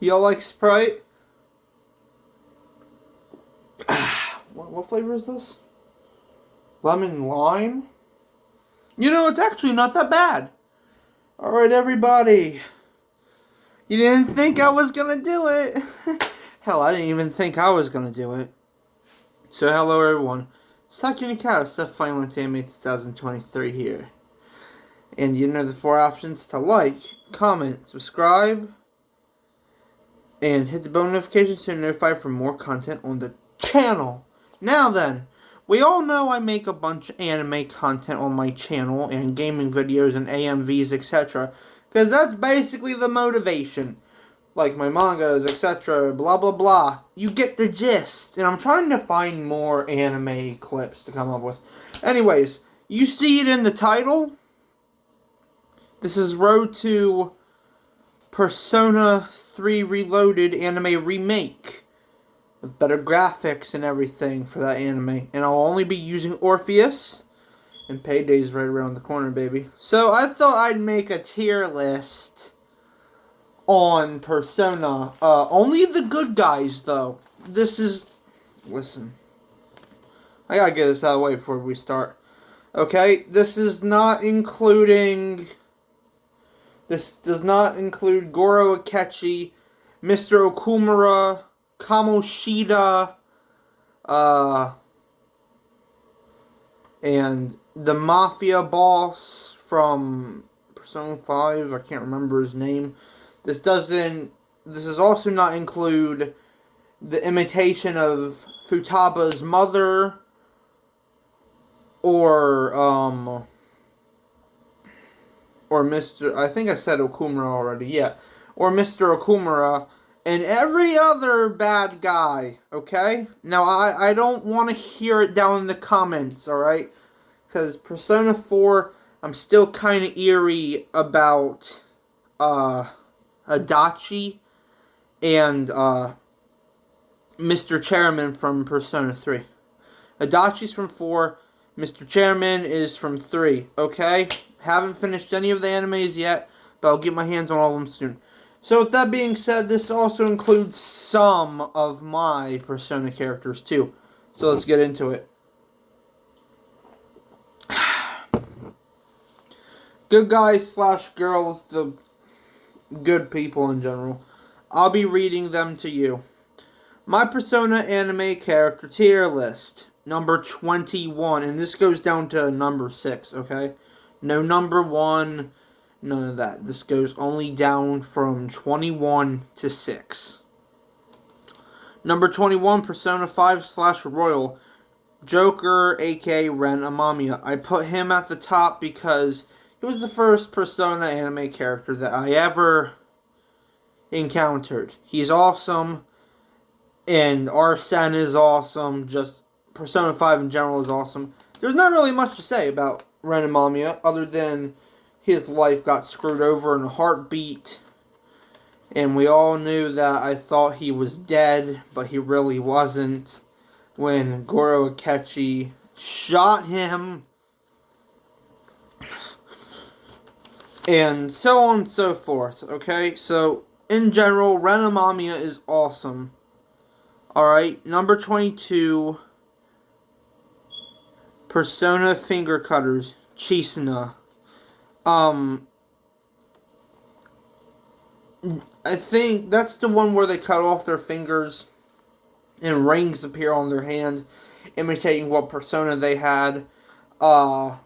Y'all like Sprite? What flavor is this? Lemon lime? You know, it's actually not that bad. Alright, everybody. You didn't think I was gonna do it. Hell, I didn't even think I was gonna do it. So, hello, everyone. Sakuni Cow, Stuff Final Anime 2023 here. And you know the 4 options to like, comment, subscribe, and hit the bell notification so you're notified for more content on the channel. Now then, we all know I make a bunch of anime content on my channel and gaming videos and AMVs, etc. Because that's basically the motivation. Like my mangas, etc. Blah, blah, blah. You get the gist. And I'm trying to find more anime clips to come up with. Anyways, you see it in the title. This is Road to Persona 3 Reloaded anime remake. With better graphics and everything for that anime. And I'll only be using Orpheus. And Payday's right around the corner, baby. So I thought I'd make a tier list on Persona. Only the good guys, though. This is... Listen. I gotta get this out of the way before we start. Okay? This is not including... This does not include Goro Akechi, Mr. Okumura, Kamoshida, and the Mafia boss from Persona 5, I can't remember his name. This does also not include the imitation of Futaba's mother, or Mr. I think I said Okumura already, yeah. Or Mr. Okumura, and every other bad guy, okay? Now, I don't want to hear it down in the comments, alright? Because Persona 4, I'm still kind of eerie about, Adachi and, Mr. Chairman from Persona 3. Adachi's from 4, Mr. Chairman is from 3, okay? Haven't finished any of the animes yet, but I'll get my hands on all of them soon. So with that being said, this also includes some of my Persona characters too. So let's get into it. Good guys slash girls, the good people in general. I'll be reading them to you. My Persona anime character tier list. Number 21, and this goes down to number 6, okay? No number 1, none of that. This goes only down from 21 to 6. Number 21, Persona 5 slash Royal. Joker, aka Ren Amamiya. I put him at the top because he was the first Persona anime character that I ever encountered. He's awesome, and Arsene is awesome, just Persona 5 in general is awesome. There's not really much to say about Ren Amamiya, other than his life got screwed over in a heartbeat. And we all knew that I thought he was dead, but he really wasn't. When Goro Akechi shot him. And so on and so forth, okay? So, in general, Ren Amamiya is awesome. Alright, number 22... Persona Finger Cutters, Chisuna. I think that's the one where they cut off their fingers and rings appear on their hand, imitating what persona they had. Now,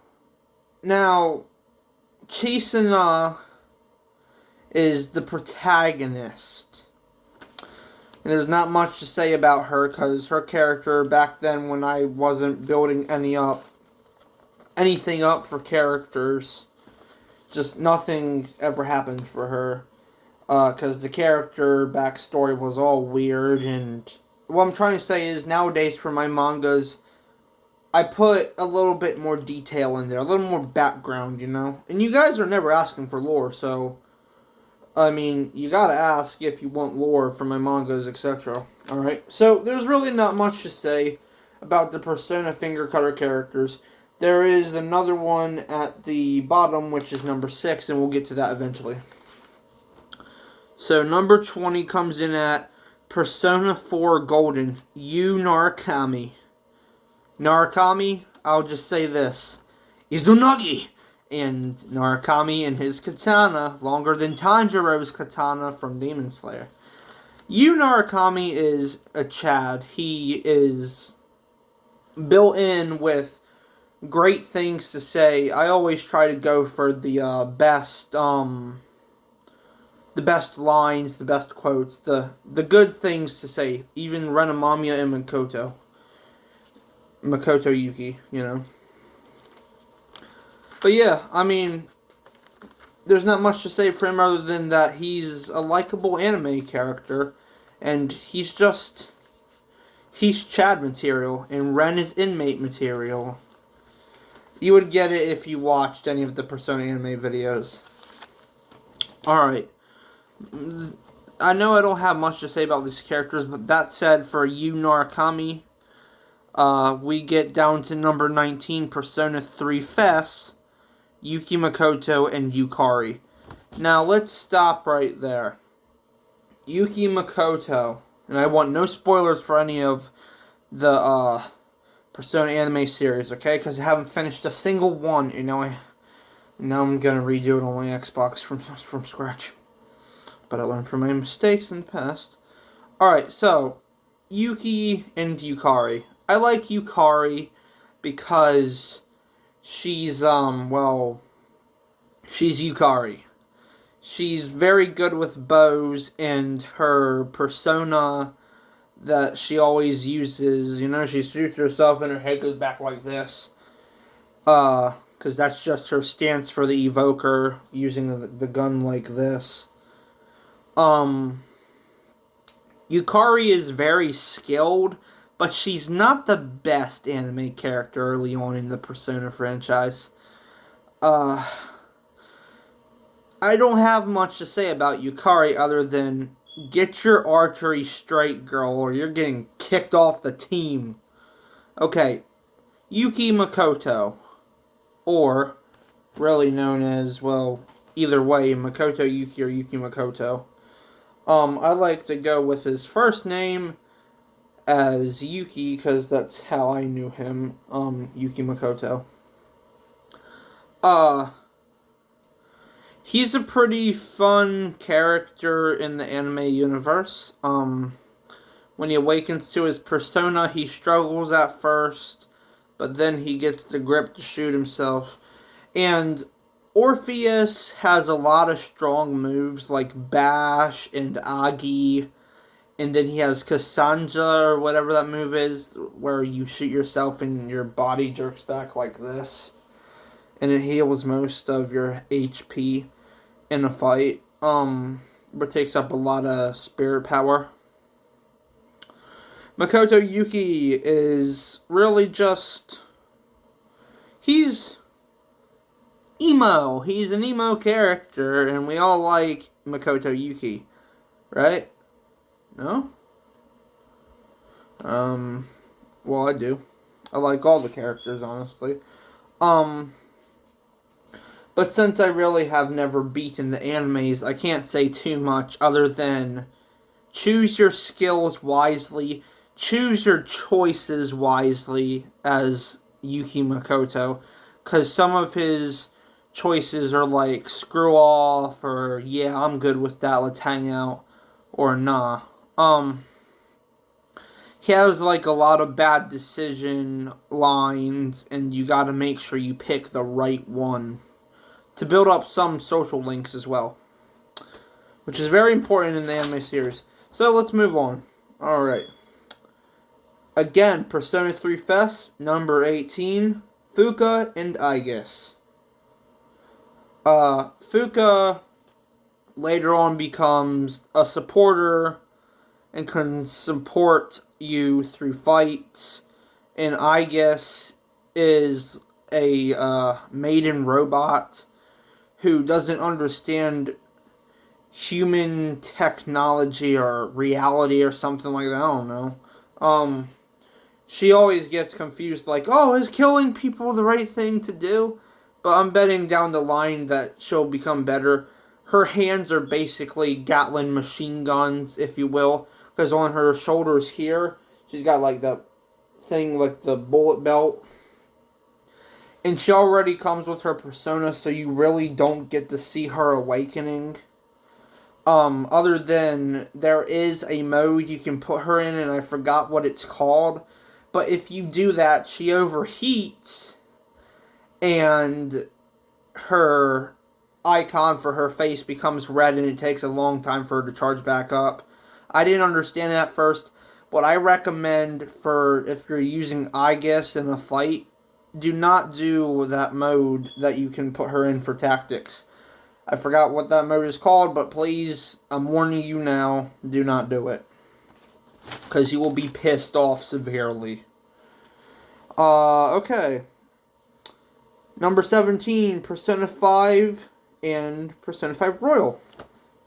Chisuna is the protagonist. And there's not much to say about her, because her character back then, when I wasn't building anything up for characters, just nothing ever happened for her. Because the character backstory was all weird, and what I'm trying to say is, nowadays for my mangas, I put a little bit more detail in there, a little more background, you know? And you guys are never asking for lore, so... I mean, you gotta ask if you want lore from my mangas, etc. Alright? So, there's really not much to say about the Persona Finger Cutter characters. There is another one at the bottom, which is number 6, and we'll get to that eventually. So number 20 comes in at Persona 4 Golden, Yu Narukami. Narukami, I'll just say this. Izunagi! And Narukami and his katana, longer than Tanjiro's katana from Demon Slayer. Yu Narukami is a Chad. He is built in with great things to say. I always try to go for the best lines, the best quotes, the good things to say. Even Renamamiya and Makoto Yuki, you know. But yeah, I mean, there's not much to say for him other than that he's a likable anime character, and he's Chad material, and Ren is inmate material. You would get it if you watched any of the Persona anime videos. Alright. I know I don't have much to say about these characters, but that said, for Yu Narukami, we get down to number 19, Persona 3 FES, Yuki Makoto and Yukari. Now, let's stop right there. Yuki Makoto, and I want no spoilers for any of the Persona anime series, okay? Because I haven't finished a single one, and now I'm gonna redo it on my Xbox from scratch. But I learned from my mistakes in the past. Alright, so, Yuki and Yukari. I like Yukari because she's, she's Yukari. She's very good with bows, and her persona that she always uses, you know, she shoots herself and her head goes back like this. Because that's just her stance for the evoker, using the gun like this. Yukari is very skilled, but she's not the best anime character early on in the Persona franchise. I don't have much to say about Yukari other than get your archery straight, girl, or you're getting kicked off the team. Okay, Yuki Makoto, or really known as, well, either way, Makoto Yuki or Yuki Makoto. I like to go with his first name as Yuki, because that's how I knew him, Yuki Makoto. He's a pretty fun character in the anime universe. When he awakens to his persona, he struggles at first, but then he gets the grip to shoot himself. And Orpheus has a lot of strong moves like Bash and Agi, and then he has Cassandra, or whatever that move is, where you shoot yourself and your body jerks back like this, and it heals most of your HP in a fight, but takes up a lot of spirit power. Makoto Yuki is really just, he's emo. He's an emo character, and we all like Makoto Yuki, right? No? Well, I do. I like all the characters, honestly. But since I really have never beaten the animes, I can't say too much other than choose your skills wisely, choose your choices wisely as Yuki Makoto, because some of his choices are like, screw off, or yeah, I'm good with that, let's hang out, or nah. He has like a lot of bad decision lines, and you gotta make sure you pick the right one to build up some social links as well, which is very important in the anime series. So let's move on. Alright. Again, Persona 3 FES, number 18, Fuka and Aigis. Fuka later on becomes a supporter and can support you through fights, and Aigis is a maiden robot who doesn't understand human technology or reality or something like that. I don't know. She always gets confused, like, oh, is killing people the right thing to do? But I'm betting down the line that she'll become better. her hands are basically Gatling machine guns, if you will. Because on her shoulders here, she's got like the thing, like the bullet belt. And she already comes with her persona, so you really don't get to see her awakening. Other than there is a mode you can put her in, and I forgot what it's called. But if you do that, she overheats, and her icon for her face becomes red, and it takes a long time for her to charge back up. I didn't understand it at first. What I recommend for if you're using Aegis in a fight, do not do that mode that you can put her in for tactics. I forgot what that mode is called, but please, I'm warning you now, do not do it. Because you will be pissed off severely. Okay. Number 17, Persona 5 and Persona 5 Royal.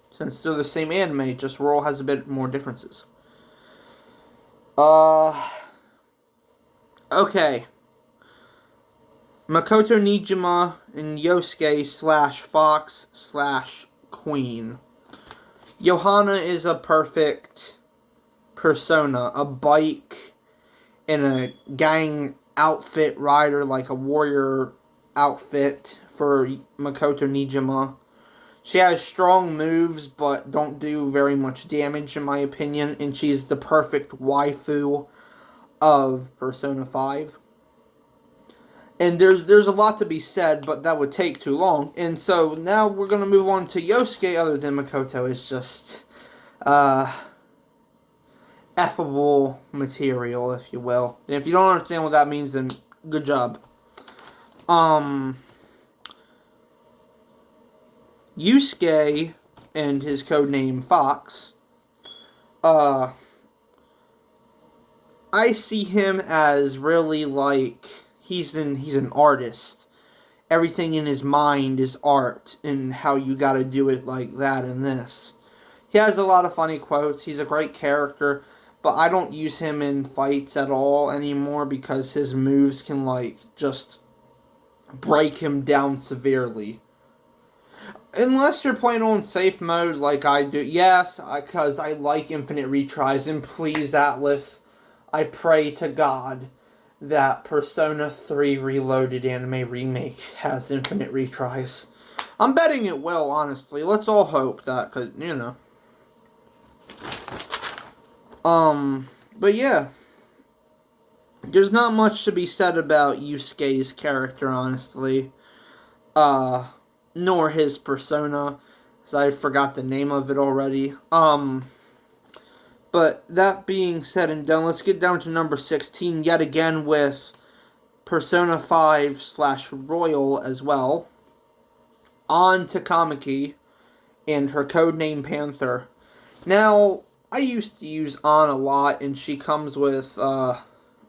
Since they're the same anime, just Royal has a bit more differences. Okay. Makoto Nijima and Yosuke / Fox / Queen. Johanna is a perfect persona. A bike and a gang outfit rider, like a warrior outfit for Makoto Nijima. She has strong moves, but don't do very much damage, in my opinion. And she's the perfect waifu of Persona 5. And there's a lot to be said, but that would take too long. And so now we're going to move on to Yosuke, other than Makoto. Is just effable material, if you will. And if you don't understand what that means, then good job. Yusuke and his codename Fox, I see him as really like he's an artist. Everything in his mind is art, and how you gotta do it like that and this. He has a lot of funny quotes. He's a great character, but I don't use him in fights at all anymore because his moves can like just break him down severely. Unless you're playing on safe mode like I do. Yes, because I like infinite retries. And please, Atlas, I pray to God that Persona 3 Reloaded anime remake has infinite retries. I'm betting it will, honestly. Let's all hope that, because, you know. But yeah. There's not much to be said about Yusuke's character, honestly. Nor his persona, because I forgot the name of it already. But that being said and done, let's get down to number 16, yet again with Persona 5 / Royal as well. On Takamaki and her codename Panther. Now, I used to use On a lot, and she comes with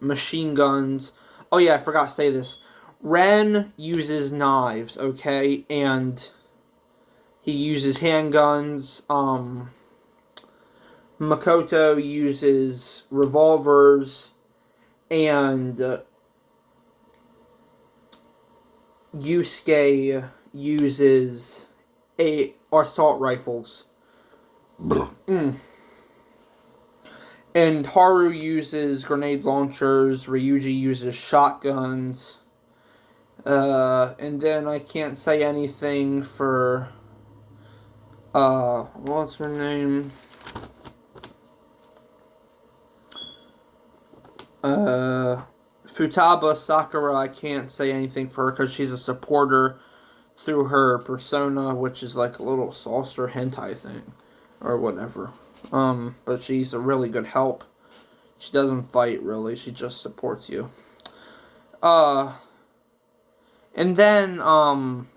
machine guns. Oh yeah, I forgot to say this. Ren uses knives, okay? And he uses handguns. Makoto uses revolvers. And Yusuke uses assault rifles. And Haru uses grenade launchers. Ryuji uses shotguns. And then I can't say anything for, what's her name? Futaba Sakura, I can't say anything for her because she's a supporter through her persona, which is like a little saucer hentai thing, or whatever. But she's a really good help. She doesn't fight, really. She just supports you. And then,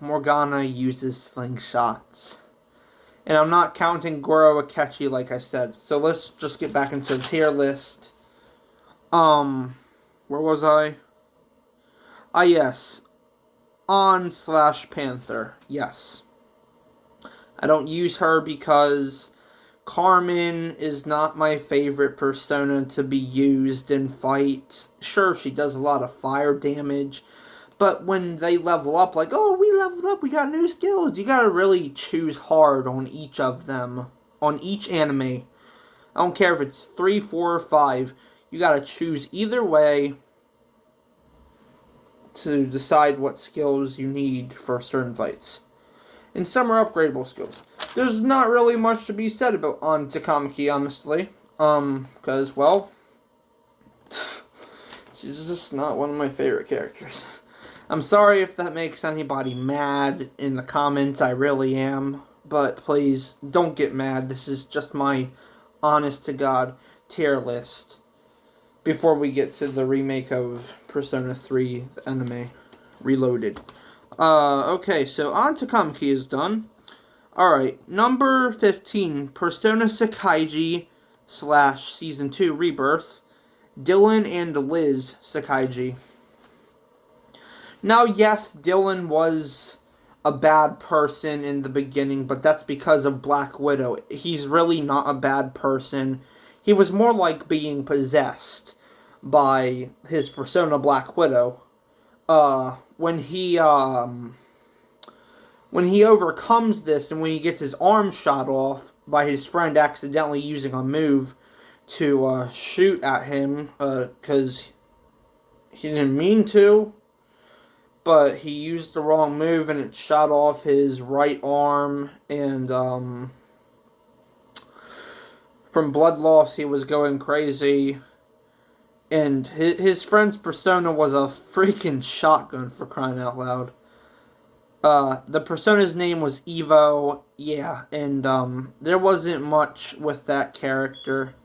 Morgana uses slingshots. And I'm not counting Goro Akechi, like I said. So let's just get back into the tier list. Where was I? Ah, yes. On / Panther. Yes. I don't use her because Carmen is not my favorite persona to be used in fights. Sure, she does a lot of fire damage, But when they level up, like, oh, we leveled up, we got new skills, you gotta really choose hard on each of them. On each anime. I don't care if it's 3, 4, or 5. You gotta choose either way to decide what skills you need for certain fights. And some are upgradable skills. There's not really much to be said about on Takamaki, honestly. Because, well, she's just not one of my favorite characters. I'm sorry if that makes anybody mad in the comments, I really am. But please, don't get mad. This is just my honest-to-God tier list before we get to the remake of Persona 3, the anime, Reloaded. Okay, so on Takamaki is done. Alright, number 15, Persona Sakaiji / Season 2 Rebirth, Dylan and Liz Sakaiji. Now, yes, Dylan was a bad person in the beginning, but that's because of Black Widow. He's really not a bad person. He was more like being possessed by his persona Black Widow. When he overcomes this and when he gets his arm shot off by his friend accidentally using a move to shoot at him, because he didn't mean to, but he used the wrong move and it shot off his right arm, and from blood loss he was going crazy. And his friend's persona was a freaking shotgun, for crying out loud. The persona's name was Evo, yeah, and there wasn't much with that character.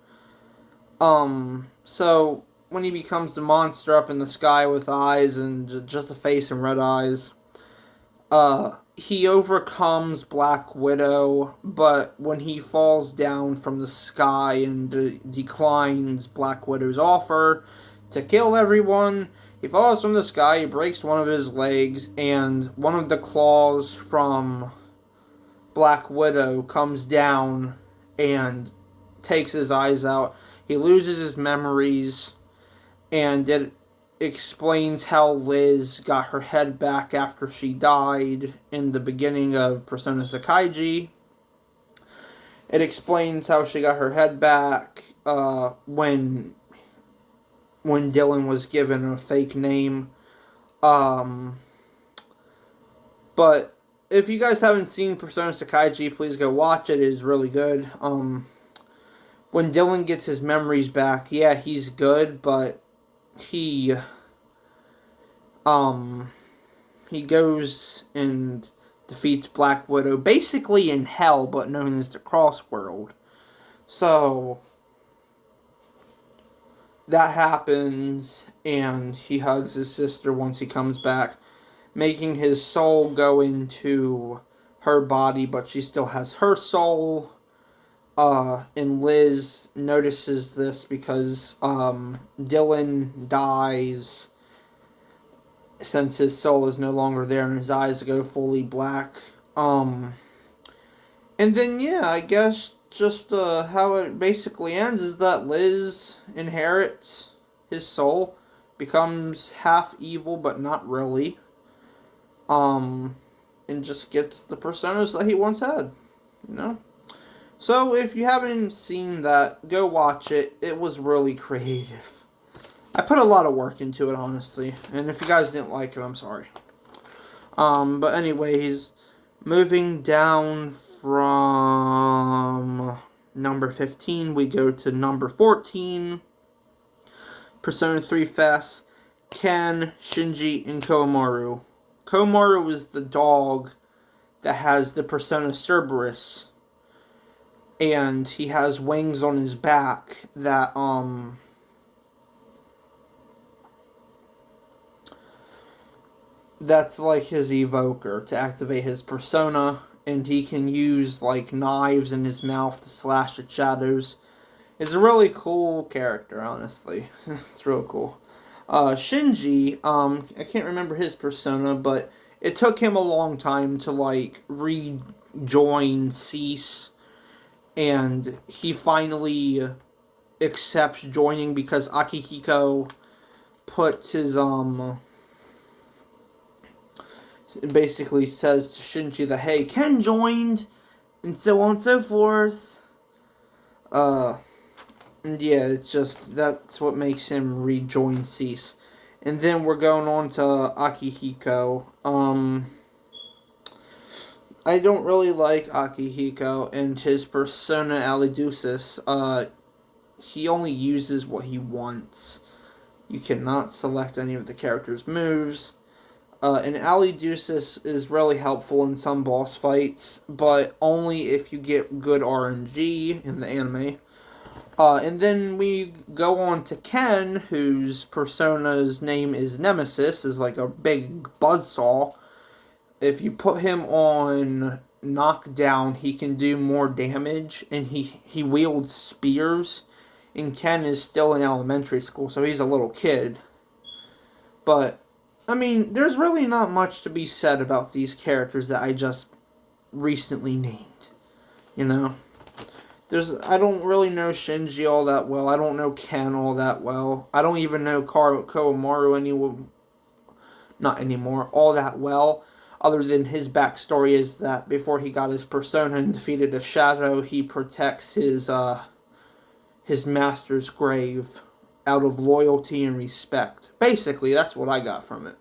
So when he becomes the monster up in the sky with eyes and just a face and red eyes, he overcomes Black Widow, but when he falls down from the sky and declines Black Widow's offer to kill everyone, he falls from the sky, he breaks one of his legs, and one of the claws from Black Widow comes down and takes his eyes out. He loses his memories, and it explains how Liz got her head back after she died in the beginning of Persona Sakaiji. It explains how she got her head back when Dylan was given a fake name. But if you guys haven't seen Persona Sakaiji, please go watch it. It is really good. When Dylan gets his memories back, yeah, he's good, but he goes and defeats Black Widow, basically in hell, but known as the Cross World. So that happens, and he hugs his sister once he comes back, making his soul go into her body, but she still has her soul. And Liz notices this because Dylan dies since his soul is no longer there and his eyes go fully black. And then, yeah, I guess just how it basically ends is that Liz inherits his soul, becomes half evil but not really, and just gets the personas that he once had, you know? So, if you haven't seen that, go watch it. It was really creative. I put a lot of work into it, honestly. And if you guys didn't like it, I'm sorry. But anyways, moving down from number 15, we go to number 14. Persona 3 FES, Ken, Shinji, and Komaru. Komaru is the dog that has the persona Cerberus. And he has wings on his back that, that's like his evoker to activate his persona. And he can use, like, knives in his mouth to slash at shadows. It's a really cool character, honestly. It's real cool. Shinji, I can't remember his persona, but it took him a long time to, like, rejoin Cease. And he finally accepts joining because Akihiko puts his, basically says to Shinji that, hey, Ken joined, and so on and so forth. And yeah, it's just, that's what makes him rejoin Cease. And then we're going on to Akihiko. I don't really like Akihiko and his persona Alidusis. He only uses what he wants. You cannot select any of the character's moves. And Alidusis is really helpful in some boss fights, but only if you get good RNG in the anime. And then we go on to Ken, whose persona's name is Nemesis, is like a big buzzsaw. If you put him on knockdown, he can do more damage, and he wields spears. And Ken is still in elementary school, so he's a little kid. But, I mean, there's really not much to be said about these characters that I just recently named. You know? I don't really know Shinji all that well. I don't know Ken all that well. I don't even know Komaru not anymore, all that well. Other than his backstory is that before he got his persona and defeated a shadow, he protects his master's grave out of loyalty and respect. Basically, that's what I got from it.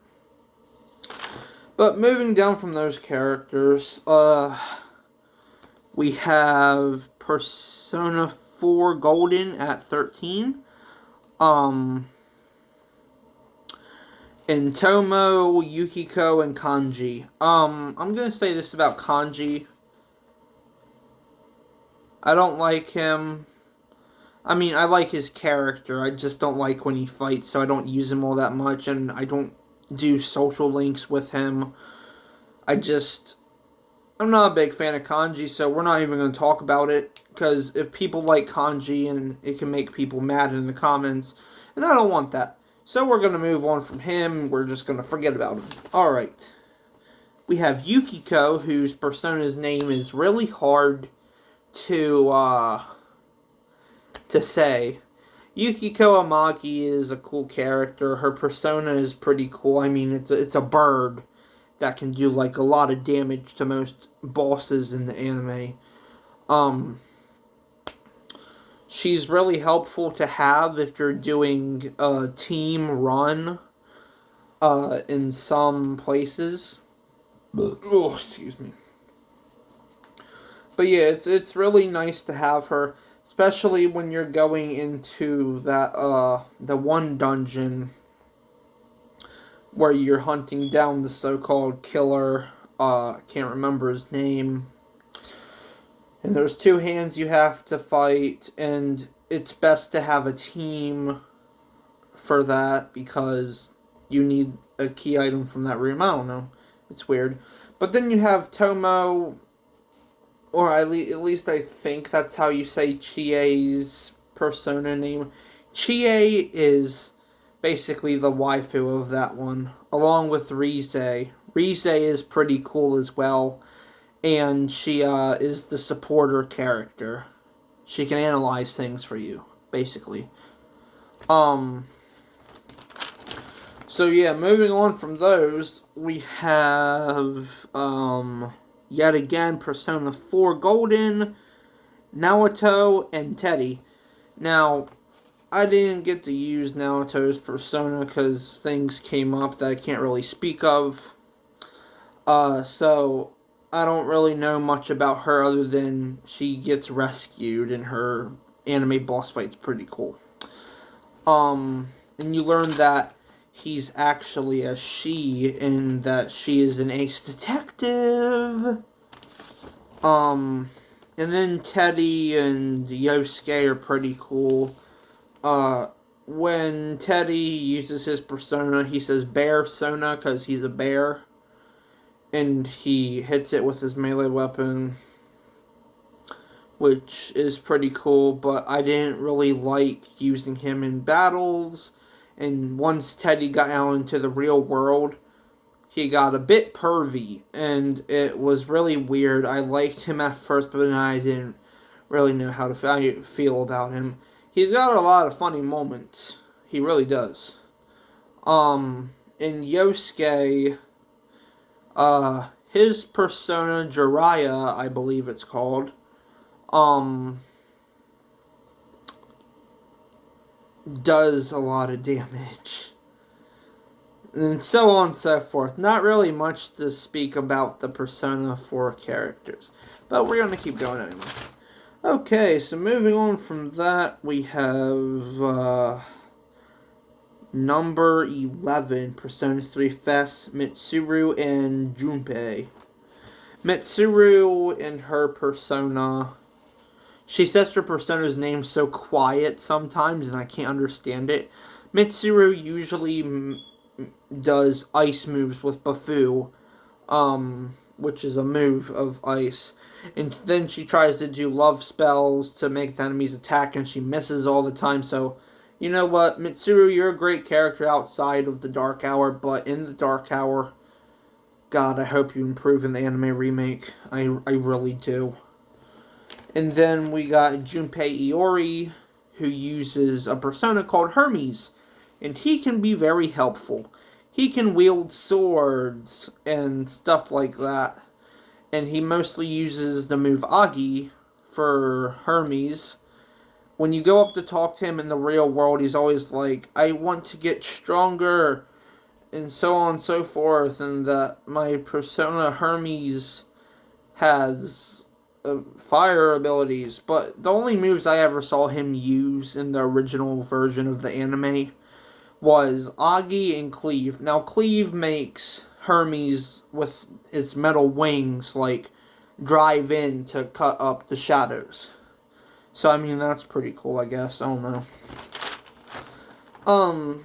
But moving down from those characters, we have Persona 4 Golden at 13. And Tomo, Yukiko, and Kanji. I'm gonna say this about Kanji. I don't like him. I mean, I like his character. I just don't like when he fights, so I don't use him all that much, and I don't do social links with him. I'm not a big fan of Kanji, so we're not even going to talk about it, because if people like Kanji, and it can make people mad in the comments, and I don't want that. So we're going to move on from him, we're just going to forget about him. Alright. We have Yukiko, whose persona's name is really hard to say. Yukiko Amagi is a cool character. Her persona is pretty cool. I mean, it's a bird that can do like a lot of damage to most bosses in the anime. She's really helpful to have if you're doing a team run in some places. Oh, excuse me. But yeah, it's really nice to have her, especially when you're going into that the one dungeon where you're hunting down the so-called killer. Can't remember his name. And there's two hands you have to fight, and it's best to have a team for that because you need a key item from that room. I don't know. It's weird. But then you have Tomo, or at least I think that's how you say Chie's persona name. Chie is basically the waifu of that one, along with Rise. Rise is pretty cool as well, and she is the supporter character. She can analyze things for you, basically. So yeah, moving on from those, we have yet again Persona 4 Golden, Naoto, and Teddy. Now, I didn't get to use Naoto's persona because things came up that I can't really speak of. So I don't really know much about her other than she gets rescued and her anime boss fight's pretty cool. And you learn that he's actually a she and that she is an ace detective. And then Teddy and Yosuke are pretty cool. When Teddy uses his persona, he says bear sona because he's a bear. And he hits it with his melee weapon, which is pretty cool, but I didn't really like using him in battles. And once Teddy got out into the real world, he got a bit pervy, and it was really weird. I liked him at first, but then I didn't really know how to feel about him. He's got a lot of funny moments. He really does. And Yosuke, His persona, Jiraiya, I believe it's called, um, does a lot of damage. And so on and so forth. Not really much to speak about the Persona 4 characters. But we're going to keep going anyway. Okay, so moving on from that, we have number 11, Persona 3 Fest, Mitsuru and Junpei. Mitsuru in her persona, she says her persona's name so quiet sometimes, and I can't understand it. Mitsuru usually does ice moves with Bafu, which is a move of ice. And then she tries to do love spells to make the enemies attack, and she misses all the time. So, you know what, Mitsuru, you're a great character outside of the Dark Hour, but in the Dark Hour, God, I hope you improve in the anime remake. I really do. And then we got Junpei Iori, who uses a persona called Hermes, and he can be very helpful. He can wield swords and stuff like that. And he mostly uses the move Agi for Hermes. When you go up to talk to him in the real world, he's always like, I want to get stronger, and so on and so forth. And that my persona Hermes has fire abilities. But the only moves I ever saw him use in the original version of the anime was Agi and Cleave. Now, Cleave makes Hermes with its metal wings, like, drive in to cut up the shadows. So, I mean, that's pretty cool, I guess. I don't know.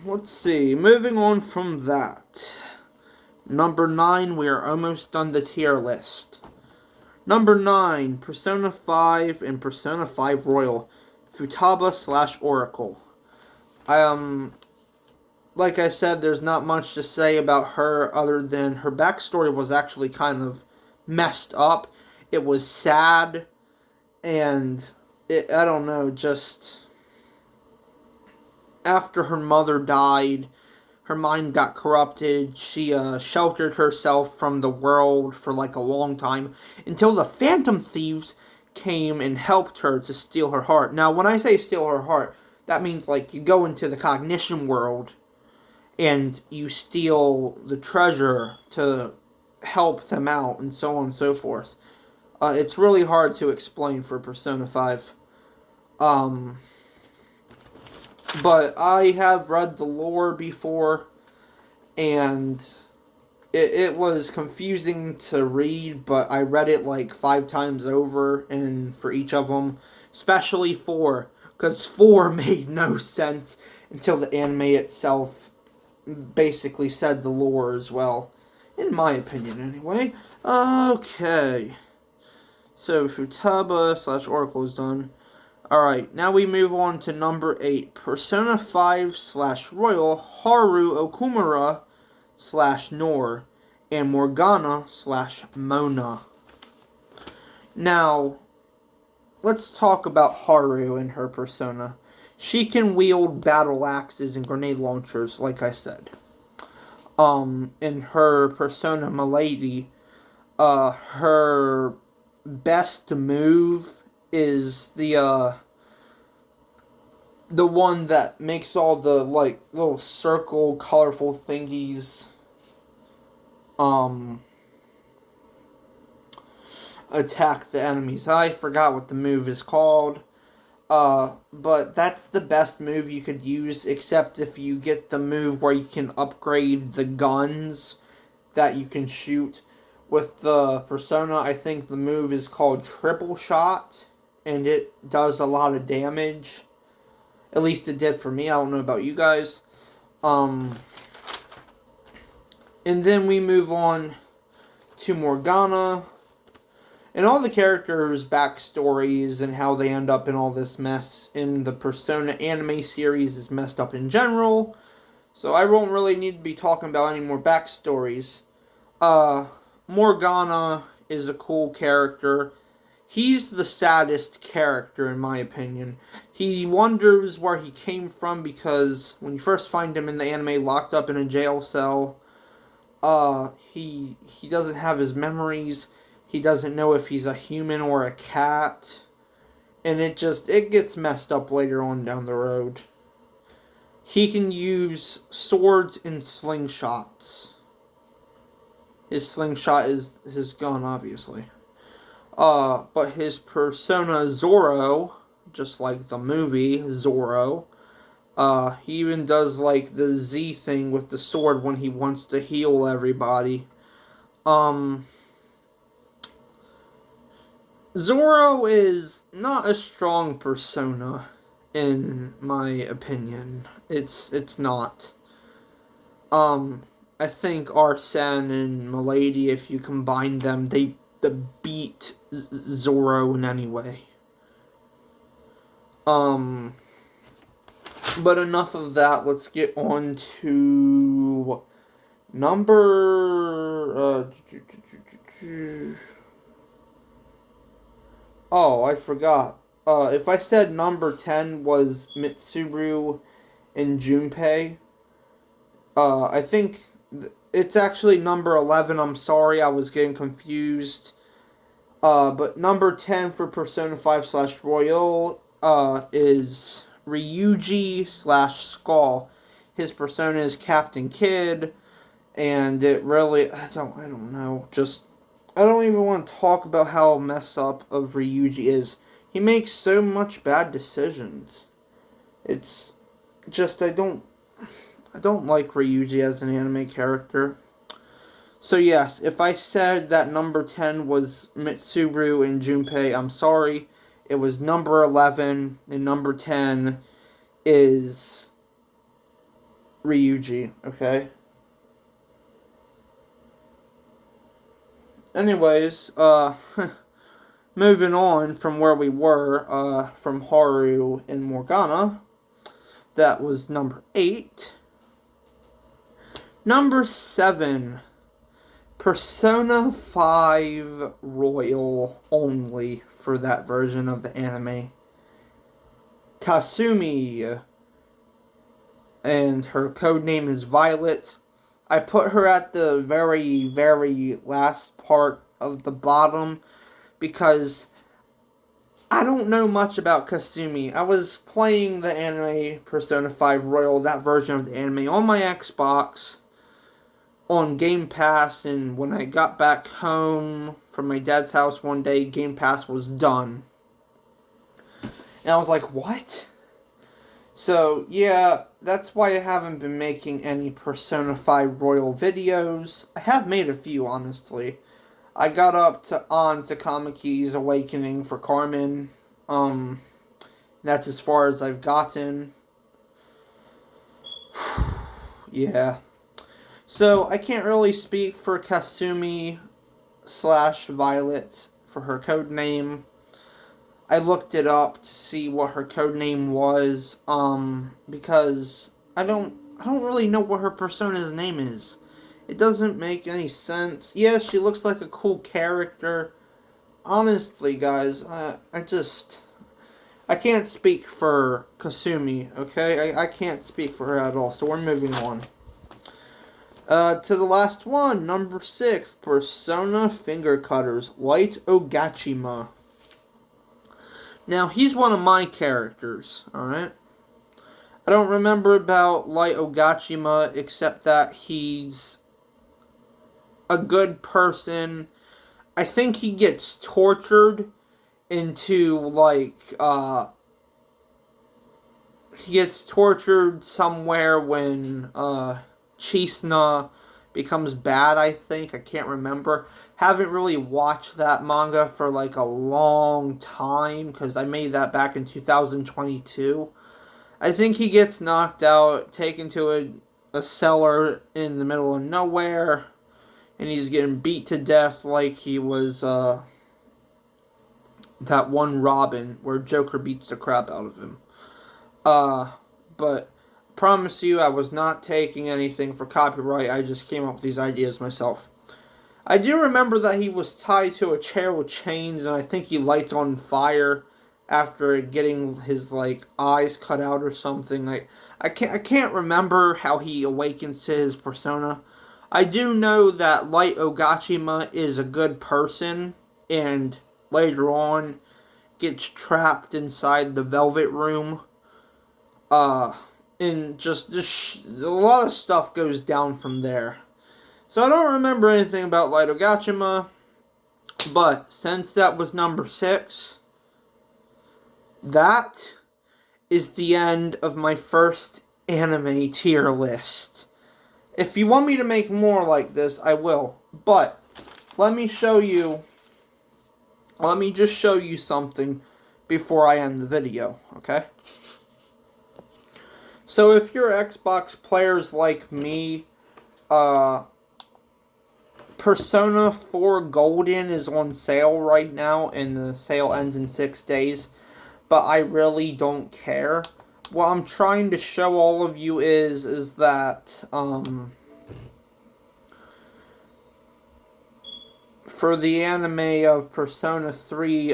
Let's see. Moving on from that. Number 9, we are almost done the tier list. Number 9, Persona 5 and Persona 5 Royal. Futaba / Oracle. Like I said, there's not much to say about her other than her backstory was actually kind of messed up. It was sad, and I don't know, just after her mother died, her mind got corrupted. She sheltered herself from the world for like a long time until the Phantom Thieves came and helped her to steal her heart. Now, when I say steal her heart, that means like you go into the cognition world and you steal the treasure to help them out, and so on and so forth. It's really hard to explain for Persona 5. But I have read the lore before, and it was confusing to read, but I read it like 5 times over, and for each of them, especially 4, because 4 made no sense until the anime itself basically said the lore as well. In my opinion, anyway. Okay. So, Futaba / Oracle is done. Alright, now we move on to number 8. Persona 5 / Royal, Haru Okumura / Nor, and Morgana / Mona. Now, let's talk about Haru and her persona. She can wield battle axes and grenade launchers, like I said. In her persona Milady, her best move is the one that makes all the, like, little circle, colorful thingies, attack the enemies. I forgot what the move is called. But that's the best move you could use, except if you get the move where you can upgrade the guns that you can shoot. With the persona, I think the move is called Triple Shot, and it does a lot of damage. At least it did for me. I don't know about you guys. And then we move on to Morgana. And all the characters' backstories and how they end up in all this mess in the Persona anime series is messed up in general. So I won't really need to be talking about any more backstories. Morgana is a cool character. He's the saddest character in my opinion. He wonders where he came from because when you first find him in the anime locked up in a jail cell, He doesn't have his memories. He doesn't know if he's a human or a cat. And it gets messed up later on down the road. He can use swords and slingshots. His slingshot is his gun, obviously. But his persona Zorro, just like the movie Zorro, he even does like the Z thing with the sword when he wants to heal everybody. Zorro is not a strong persona, in my opinion. It's not. I think Arsene and Milady, if you combine them, they beat Zorro in any way. But enough of that. Let's get on to number. Oh, I forgot. If I said number 10 was Mitsuru and Junpei, I think it's actually number 11. I'm sorry, I was getting confused. But number 10 for Persona 5 / Royal is Ryuji / Skull. His persona is Captain Kidd, and it really, I don't know, I don't even want to talk about how messed up of Ryuji is. He makes so much bad decisions. It's just, I don't like Ryuji as an anime character. So yes, if I said that number 10 was Mitsuru and Junpei, I'm sorry. It was number 11, and number 10 is Ryuji, okay? Anyways, moving on from where we were, from Haru and Morgana, that was number 8. Number 7, Persona 5 Royal only for that version of the anime. Kasumi, and her codename is Violet. I put her at the very, very last part of the bottom because I don't know much about Kasumi. I was playing the anime Persona 5 Royal, that version of the anime, on my Xbox, on Game Pass, and when I got back home from my dad's house one day, Game Pass was done. And I was like, what? So, yeah, that's why I haven't been making any Persona 5 Royal videos. I have made a few, honestly. I got up to Kamaki's Awakening for Carmen. That's as far as I've gotten. Yeah. So, I can't really speak for Kasumi / Violet for her code name. I looked it up to see what her code name was, because I don't really know what her persona's name is. It doesn't make any sense. Yeah, she looks like a cool character. Honestly, guys, I can't speak for Kasumi, okay? I can't speak for her at all, so we're moving on. To the last one, number 6, Persona Finger Cutters, Light Ogachima. Now, he's one of my characters, alright? I don't remember about Light Ogachima, except that he's a good person. I think he gets tortured into, like, he gets tortured somewhere when, Chisna becomes bad, I think. I can't remember. Haven't really watched that manga for like a long time because I made that back in 2022. I think he gets knocked out, taken to a cellar in the middle of nowhere, and he's getting beat to death like he was that one Robin where Joker beats the crap out of him. But promise you, I was not taking anything for copyright. I just came up with these ideas myself. I do remember that he was tied to a chair with chains, and I think he lights on fire after getting his like eyes cut out or something. I can't remember how he awakens to his persona. I do know that Light Ogashima is a good person, and later on gets trapped inside the Velvet Room. And just a lot of stuff goes down from there. So I don't remember anything about Light Ogashima, but since that was number 6, that is the end of my first anime tier list. If you want me to make more like this, I will. But let me just show you something before I end the video, okay? So if you're Xbox players like me, Persona 4 Golden is on sale right now, and the sale ends in 6 days. But I really don't care. What I'm trying to show all of you is that, for the anime of Persona 3,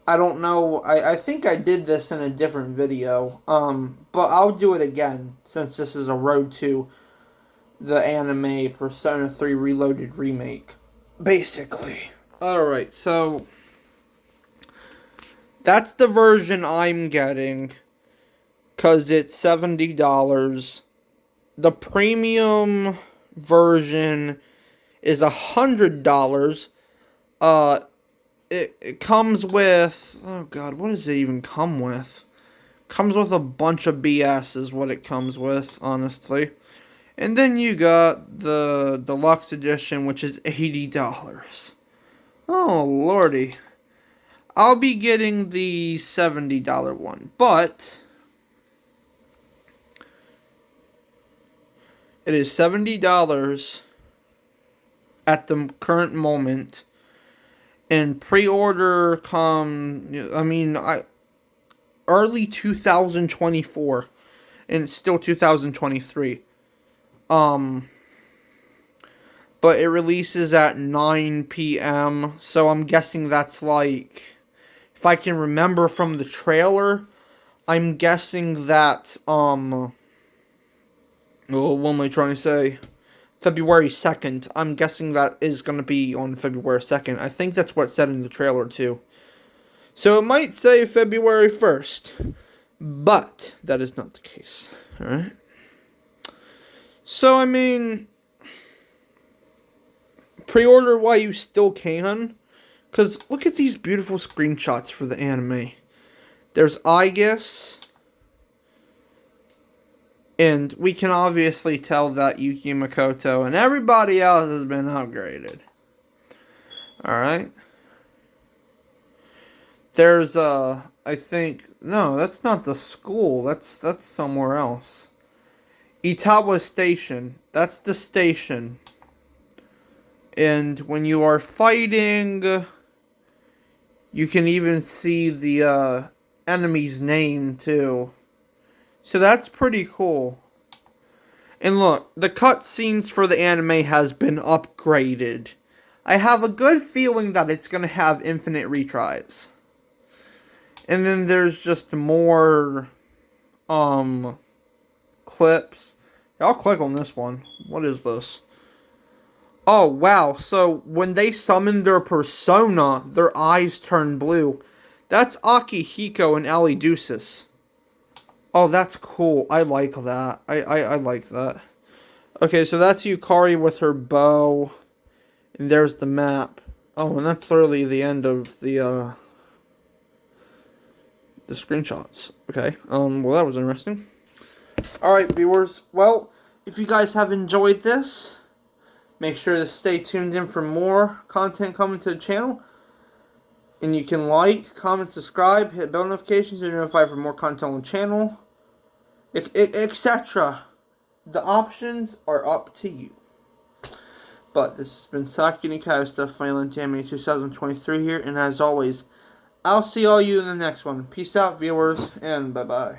I don't know, I think I did this in a different video, but I'll do it again, since this is a road to the anime Persona 3 Reloaded remake, basically. Alright, so that's the version I'm getting, because it's $70. The premium version is $100. It comes with, oh god, what does it even come with? Comes with a bunch of BS is what it comes with, honestly. And then you got the deluxe edition, which is $80. Oh lordy. I'll be getting the $70 one, but it is $70 at the current moment, and pre-order early 2024, and it's still 2023. But it releases at 9 p.m., so I'm guessing that's like, if I can remember from the trailer, I'm guessing that, what am I trying to say? February 2nd. I'm guessing that is going to be on February 2nd. I think that's what it said in the trailer, too. So it might say February 1st, but that is not the case. Alright? So, I mean, pre-order while you still can, because look at these beautiful screenshots for the anime. There's Aegis, and we can obviously tell that Yuki Makoto and everybody else has been upgraded. Alright. There's, I think, no, that's not the school. That's somewhere else. Itawa Station. That's the station. And when you are fighting, you can even see the, enemy's name, too. So that's pretty cool. And look, the cutscenes for the anime has been upgraded. I have a good feeling that it's going to have infinite retries. And then there's just more, clips. I'll click on this one. What is this? Oh, wow. So, when they summon their persona, their eyes turn blue. That's Akihiko and Alidusis. Oh, that's cool. I like that. I like that. Okay, so that's Yukari with her bow. And there's the map. Oh, and that's literally the end of the screenshots. Okay, well, that was interesting. Alright, viewers. Well, if you guys have enjoyed this, make sure to stay tuned in for more content coming to the channel. And you can like, comment, subscribe, hit bell notifications, and notify for more content on the channel, etc. The options are up to you. But this has been Saki Nikai Stuff Final Anime 2023 here, and as always, I'll see all you in the next one. Peace out, viewers, and bye-bye.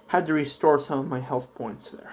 Had to restore some of my health points there.